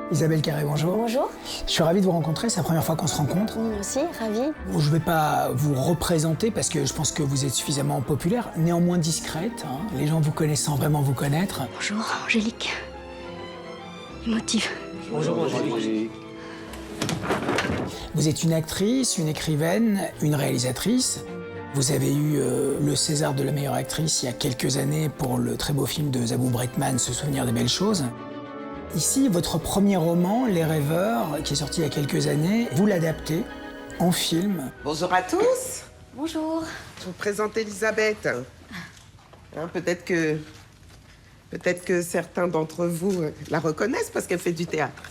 Isabelle Carré, bonjour. Bonjour. Je suis ravi de vous rencontrer, c'est la première fois qu'on se rencontre. Moi aussi, ravie. Je ne vais pas vous représenter parce que je pense que vous êtes suffisamment populaire, néanmoins discrète, hein, les gens vous connaissent sans vraiment vous connaître. Bonjour, Angélique. Émotive. Bonjour Angélique. Vous êtes une actrice, une écrivaine, une réalisatrice. Vous avez eu le César de la meilleure actrice il y a quelques années pour le très beau film de Zabou Breitman, Se souvenir des belles choses. Ici, votre premier roman, Les Rêveurs, qui est sorti il y a quelques années, vous l'adaptez en film. Bonjour à tous. Bonjour. Je vous présente Elisabeth. Hein, peut-être que certains d'entre vous la reconnaissent parce qu'elle fait du théâtre.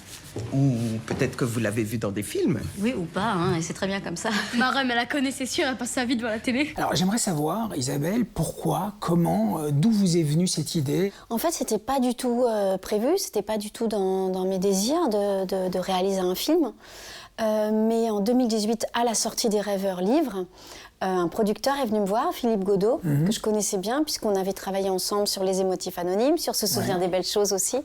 Ou peut-être que vous l'avez vue dans des films. Oui, ou pas, hein, et c'est très bien comme ça. Marem, elle la connaît, c'est sûr, elle passe sa vie devant la télé. Alors, j'aimerais savoir, Isabelle, pourquoi, comment, d'où vous est venue cette idée? En fait, c'était pas du tout prévu, c'était pas du tout dans mes désirs de réaliser un film. Mais en 2018, à la sortie des Rêveurs livres, un producteur est venu me voir, Philippe Godot, que je connaissais bien, puisqu'on avait travaillé ensemble sur Les Émotifs Anonymes, sur Se souvenir des belles choses aussi.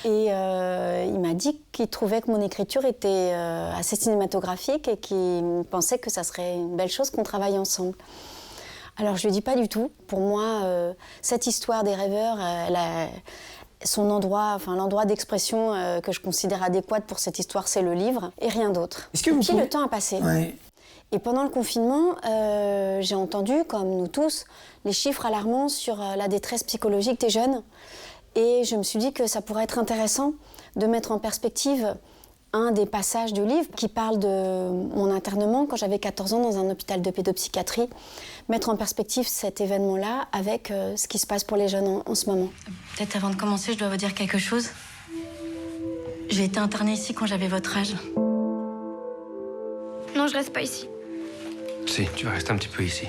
Et il m'a dit qu'il trouvait que mon écriture était assez cinématographique et qu'il pensait que ça serait une belle chose qu'on travaille ensemble. Alors je lui ai dit pas du tout. Pour moi, cette histoire des rêveurs, elle a son endroit, enfin l'endroit d'expression que je considère adéquat pour cette histoire, c'est le livre et rien d'autre. Et puis le temps a passé. Ouais. Et pendant le confinement, j'ai entendu, comme nous tous, les chiffres alarmants sur la détresse psychologique des jeunes. Et je me suis dit que ça pourrait être intéressant de mettre en perspective un des passages du livre qui parle de mon internement quand j'avais 14 ans dans un hôpital de pédopsychiatrie. Mettre en perspective cet événement-là avec ce qui se passe pour les jeunes en ce moment. Peut-être avant de commencer, je dois vous dire quelque chose. J'ai été internée ici quand j'avais votre âge. Non, je reste pas ici. Si, tu vas rester un petit peu ici.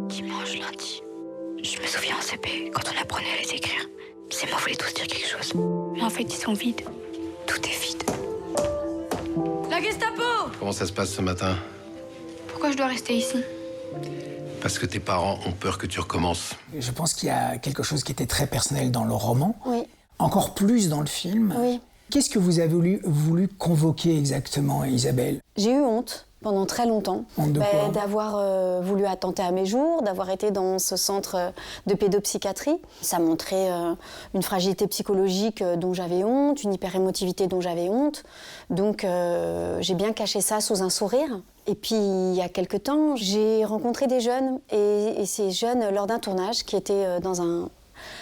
Dimanche, lundi. Je me souviens en CP, quand on apprenait à les écrire. Ces mots voulaient tous dire quelque chose. Mais en fait, ils sont vides. Tout est vide. La Gestapo! Comment ça se passe ce matin? Pourquoi je dois rester ici? Parce que tes parents ont peur que tu recommences. Je pense qu'il y a quelque chose qui était très personnel dans le roman, Oui, encore plus dans le film. oui. Qu'est-ce que vous avez voulu convoquer exactement, Isabelle? J'ai eu honte pendant très longtemps. Honte de quoi? D'avoir voulu attenter à mes jours, d'avoir été dans ce centre de pédopsychiatrie. Ça montrait une fragilité psychologique dont j'avais honte, une hyperémotivité dont j'avais honte. Donc j'ai bien caché ça sous un sourire. Et puis il y a quelque temps, j'ai rencontré des jeunes, et ces jeunes, lors d'un tournage qui était dans un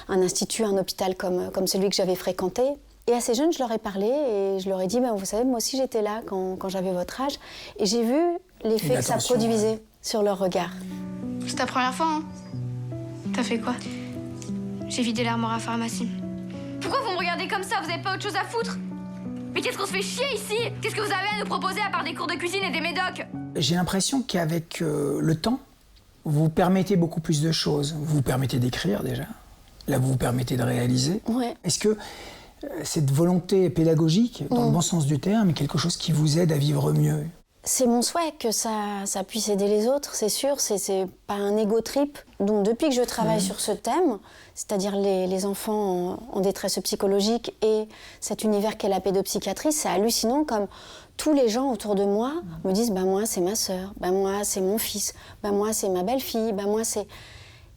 institut, un hôpital comme celui que j'avais fréquenté. Et à ces jeunes, je leur ai parlé et je leur ai dit, vous savez, moi aussi j'étais là quand j'avais votre âge. Et j'ai vu l'effet que ça produisait sur leur regard. C'est ta première fois, hein? T'as fait quoi? J'ai vidé l'armoire à pharmacie. Pourquoi vous me regardez comme ça? Vous avez pas autre chose à foutre? Mais qu'est-ce qu'on se fait chier ici? Qu'est-ce que vous avez à nous proposer à part des cours de cuisine et des médocs? J'ai l'impression qu'avec le temps, vous permettez beaucoup plus de choses. Vous vous permettez d'écrire déjà. Là, vous vous permettez de réaliser. Ouais. Est-ce que cette volonté pédagogique, dans le bon sens du terme, est quelque chose qui vous aide à vivre mieux? C'est mon souhait que ça puisse aider les autres, c'est sûr. C'est pas un ego trip. Donc depuis que je travaille sur ce thème, c'est-à-dire les enfants en détresse psychologique et cet univers qu'est la pédopsychiatrie, c'est hallucinant comme tous les gens autour de moi me disent moi c'est ma sœur, moi c'est mon fils, moi c'est ma belle-fille, moi c'est...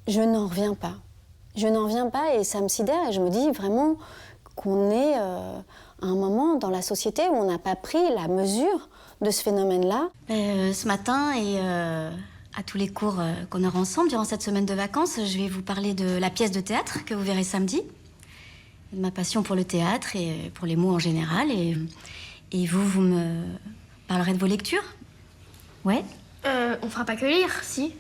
Je n'en reviens pas. Je n'en reviens pas et ça me sidère et je me dis vraiment qu'on est à un moment dans la société où on n'a pas pris la mesure de ce phénomène-là. Ce matin et à tous les cours qu'on aura ensemble durant cette semaine de vacances, je vais vous parler de la pièce de théâtre que vous verrez samedi, de ma passion pour le théâtre et pour les mots en général. Et vous me parlerez de vos lectures? Ouais. On fera pas que lire, si.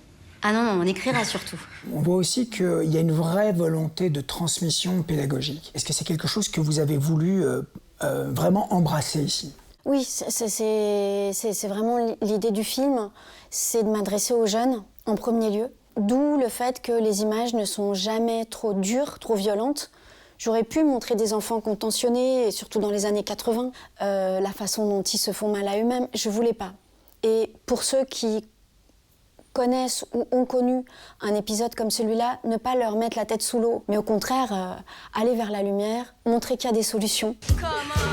Ah non, on écrira surtout. On voit aussi qu'il y a une vraie volonté de transmission pédagogique. Est-ce que c'est quelque chose que vous avez voulu vraiment embrasser ici? Oui, c'est vraiment l'idée du film, c'est de m'adresser aux jeunes en premier lieu. D'où le fait que les images ne sont jamais trop dures, trop violentes. J'aurais pu montrer des enfants contentionnés, et surtout dans les années 80, la façon dont ils se font mal à eux-mêmes. Je voulais pas. Et pour ceux qui connaissent ou ont connu un épisode comme celui-là, ne pas leur mettre la tête sous l'eau, mais au contraire, aller vers la lumière, montrer qu'il y a des solutions. Comment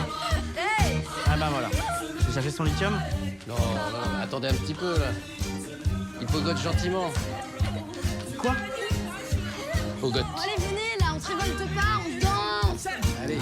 fait son lithium? Non, attendez un petit peu, là. Il pogote gentiment. Quoi? Pogote. Allez, venez, là, on se révolte pas, on danse. Allez.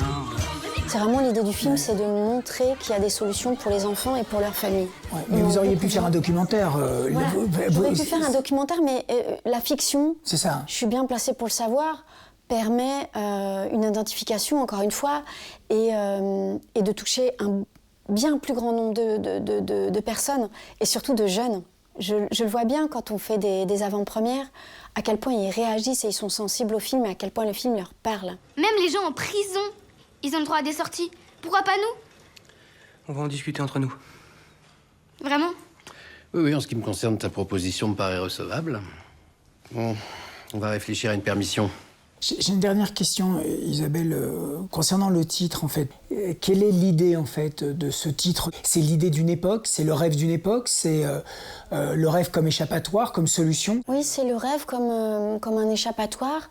C'est vraiment l'idée du film, c'est de montrer qu'il y a des solutions pour les enfants et pour leur famille. Ouais, mais vous auriez pu faire un documentaire. Voilà. J'aurais pu faire un documentaire, mais la fiction, C'est ça. je suis bien placée pour le savoir, permet une identification, encore une fois, et de toucher un bien plus grand nombre de personnes, et surtout de jeunes. Je le vois bien quand on fait des avant-premières, à quel point ils réagissent et ils sont sensibles au film, et à quel point le film leur parle. Même les gens en prison, ils ont le droit à des sorties. Pourquoi pas nous? On va en discuter entre nous. Vraiment? Oui, en ce qui me concerne, ta proposition me paraît recevable. Bon, on va réfléchir à une permission. J'ai une dernière question, Isabelle, concernant le titre, en fait. Quelle est l'idée, en fait, de ce titre? C'est l'idée d'une époque, c'est le rêve d'une époque, c'est le rêve comme échappatoire, comme solution? Oui, c'est le rêve comme un échappatoire,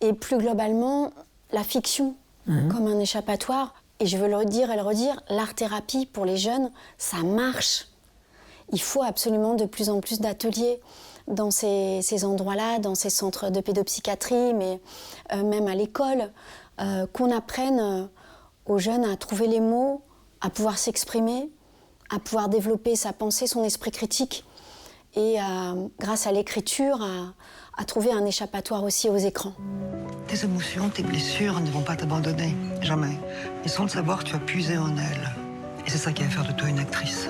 et plus globalement, la fiction comme un échappatoire. Et je veux le dire et le redire, l'art-thérapie pour les jeunes, ça marche. Il faut absolument de plus en plus d'ateliers dans ces endroits-là, dans ces centres de pédopsychiatrie, mais même à l'école, qu'on apprenne aux jeunes à trouver les mots, à pouvoir s'exprimer, à pouvoir développer sa pensée, son esprit critique, et grâce à l'écriture, à trouver un échappatoire aussi aux écrans. Tes émotions, tes blessures ne vont pas t'abandonner, jamais. Et sans le savoir, tu as puisé en elles. Et c'est ça qui va faire de toi une actrice.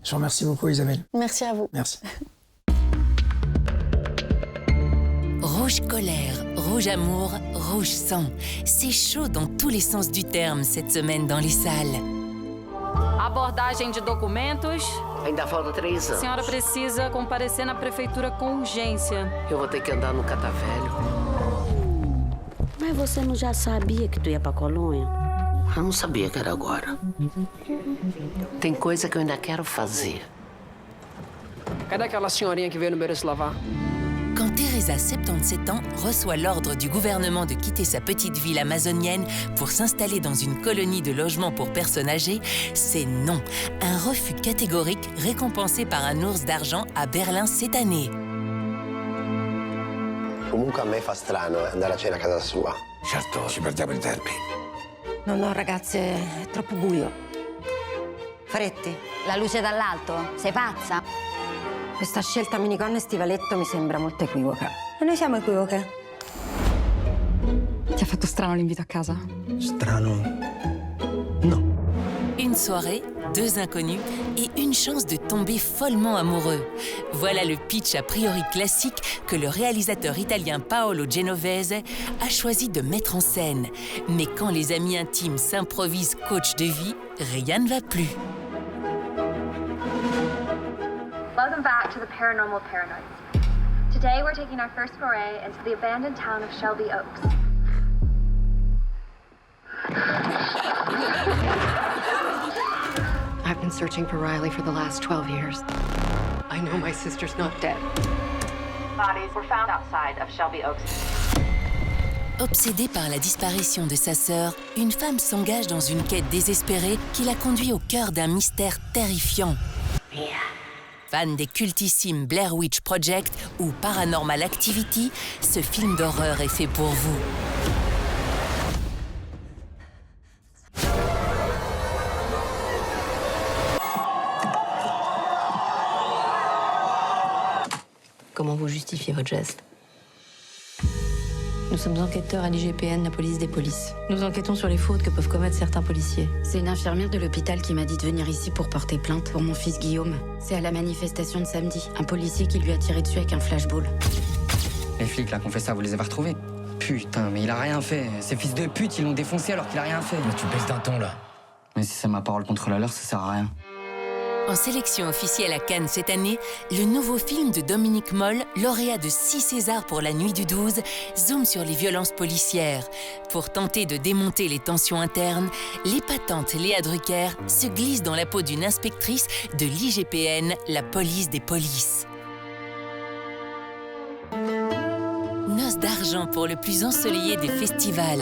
Je vous remercie beaucoup, Isabelle. Merci à vous. Merci. Rouge colère, rouge amour, rouge sang. C'est chaud dans tous les sens du terme cette semaine dans les salles. Abordagem de documentos. Ainda falta 3 anos. A senhora precisa comparecer na prefeitura com urgência. Eu vou ter que andar no catavelho. Mas você não já sabia que tu ia pra colônia? Eu não sabia que era agora. Tem coisa que eu ainda quero fazer. Cadê aquela senhorinha que veio no beiro se lavar? Quand Teresa, 77 ans, reçoit l'ordre du gouvernement de quitter sa petite ville amazonienne pour s'installer dans une colonie de logements pour personnes âgées, c'est non. Un refus catégorique récompensé par un ours d'argent à Berlin cette année. Comunque a me fa strano andare a cena a casa sua. Certo, ci perdiamo i tempi. No, ragazze, è troppo buio. Fretti. La luce dall'alto? Sei pazza? Questa scelta minigonna e stivaletto mi sembra molto equivoca. E noi siamo equivoche. Ti ha fatto strano l'invito a casa? Strano? Non. Une soirée, 2 inconnus et une chance de tomber follement amoureux. Voilà le pitch a priori classique que le réalisateur italien Paolo Genovese a choisi de mettre en scène. Mais quand les amis intimes s'improvisent coach de vie, rien ne va plus. Welcome back to the Paranormal Paranoids. Today we're taking our first foray into the abandoned town of Shelby Oaks. I've been searching for Riley for the last 12 years. I know my sister's not dead. Bodies were found outside of Shelby Oaks. Obsédée par la disparition de sa sœur, une femme s'engage dans une quête désespérée qui la conduit au cœur d'un mystère terrifiant. Fan des cultissimes Blair Witch Project ou Paranormal Activity, ce film d'horreur est fait pour vous. Comment vous justifiez votre geste? Nous sommes enquêteurs à l'IGPN, la police des polices. Nous enquêtons sur les fautes que peuvent commettre certains policiers. C'est une infirmière de l'hôpital qui m'a dit de venir ici pour porter plainte pour mon fils Guillaume. C'est à la manifestation de samedi. Un policier qui lui a tiré dessus avec un flashball. Les flics, là, qu'on fait ça, vous les avez retrouvés? Putain, mais il a rien fait. Ces fils de pute, ils l'ont défoncé alors qu'il a rien fait. Mais tu baisses d'un ton, là. Mais si c'est ma parole contre la leur, ça sert à rien. En sélection officielle à Cannes cette année, le nouveau film de Dominique Moll, lauréat de 6 Césars pour La Nuit du 12, zoome sur les violences policières. Pour tenter de démonter les tensions internes, l'épatante Léa Drucker se glisse dans la peau d'une inspectrice de l'IGPN, la police des polices. Noces d'argent pour le plus ensoleillé des festivals.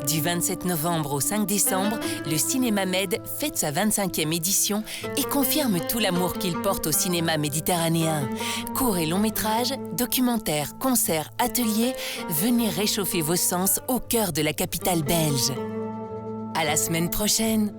Du 27 novembre au 5 décembre, le Cinéma Med fête sa 25e édition et confirme tout l'amour qu'il porte au cinéma méditerranéen. Courts et longs métrages, documentaires, concerts, ateliers, venez réchauffer vos sens au cœur de la capitale belge. À la semaine prochaine!